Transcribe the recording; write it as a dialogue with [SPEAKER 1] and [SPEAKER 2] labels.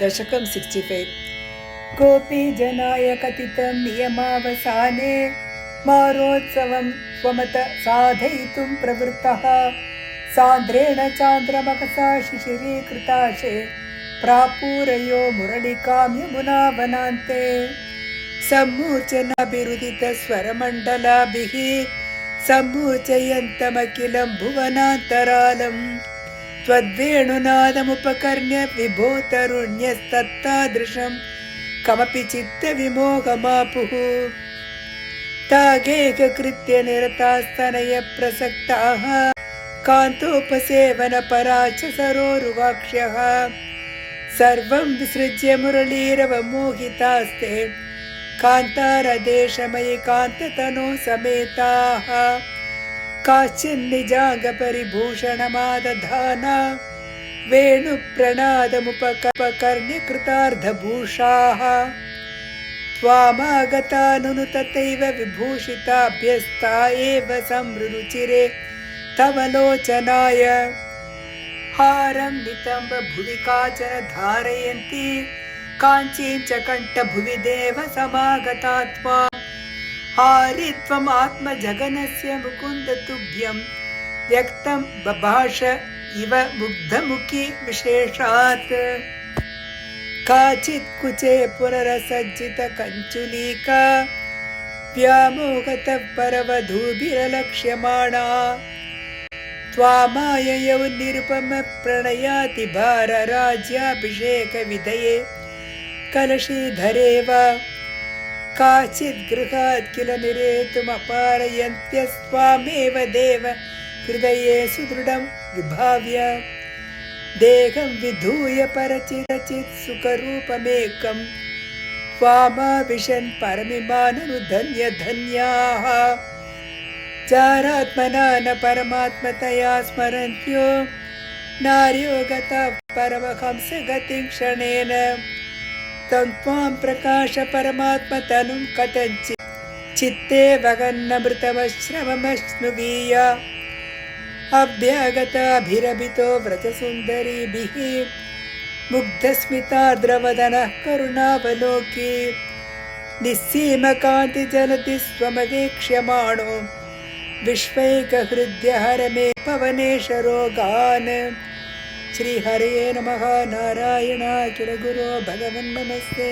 [SPEAKER 1] दशकं 65। कोऽपि जनाय कथितं नियमावसाने मारोत्सवं स्वमत साधयितुं प्रवृत्तः सान्द्रेण चान्द्रमकसा शिशिरीकृताशे प्रापूरयो मुरळिकां यमुना वनान्ते सम्मूर्छनाभिरुदितस्वरमण्डलाभिः सम्मूर्छयन्तमखिलं भुवनान्तरालम् त्वद्वेणुनादमुपकर्ण्य विभो तरुण्यस्तत्तादृशं कमपि चित्तविमोहमापुः तागेककृत्य निरतास्तनय प्रसक्ताः कान्तोपसेवनपरा च सरोरुहाक्ष्यः सर्वं विसृज्य मुरलीरवमोहितास्ते कान्तारदेशमयि कान्ततनो समेताः काचिन्निजाङ्गपरिभूषणमादधाना वेणुप्रणादमुपकर्ण्यकृतार्धभूषाः त्वामागतानुनु तथैव विभूषिताभ्यस्ता एव संरुचिरे तव लोचनाय हारं नितम्बभुवि काचन धारयन्ति काञ्चीं च कण्ठभुवि देव समागता त्वां हारि त्वमात्मजगनस्य मुकुन्द तुभ्यं व्यक्तं बभाष इव मुग्धमुखी विशेषात् काचित् कुचे पुनरसज्जित कञ्चुलीका व्यामोहतः परवधूभिरलक्ष्यमाणा त्वामाययौ निरुपम प्रणयाति भारराज्याभिषेकविधये कलशीधरेव काचित् गृहात् किल निरेतुमपारयन्त्यस्त्वामेव देव हृदये सुदृढं विभाव्य देहं विधूय परचिरचित् सुखरूपमेकं त्वामाविशन् परमिमाननुधन्य धन्याः चारात्मना न परमात्मतया स्मरन्त्यो नार्यो गतः परमहंसगतिं क्षणेन तं त्वां प्रकाश परमात्मतनुं कथञ्चित् चित्ते वगन्नमृतमश्रममश्नुवीय अभ्यागताभिरभितो व्रजसुन्दरीभिः मुग्धस्मितार्द्रवदनः करुणावलोकी निस्सीमकान्तिजलति स्वमवेक्ष्यमाणो विश्वैकहृद्य हर मे पवनेश रोगान् श्रीहरये नमः नारायणाखिल गुरो भगवन् नमस्ते।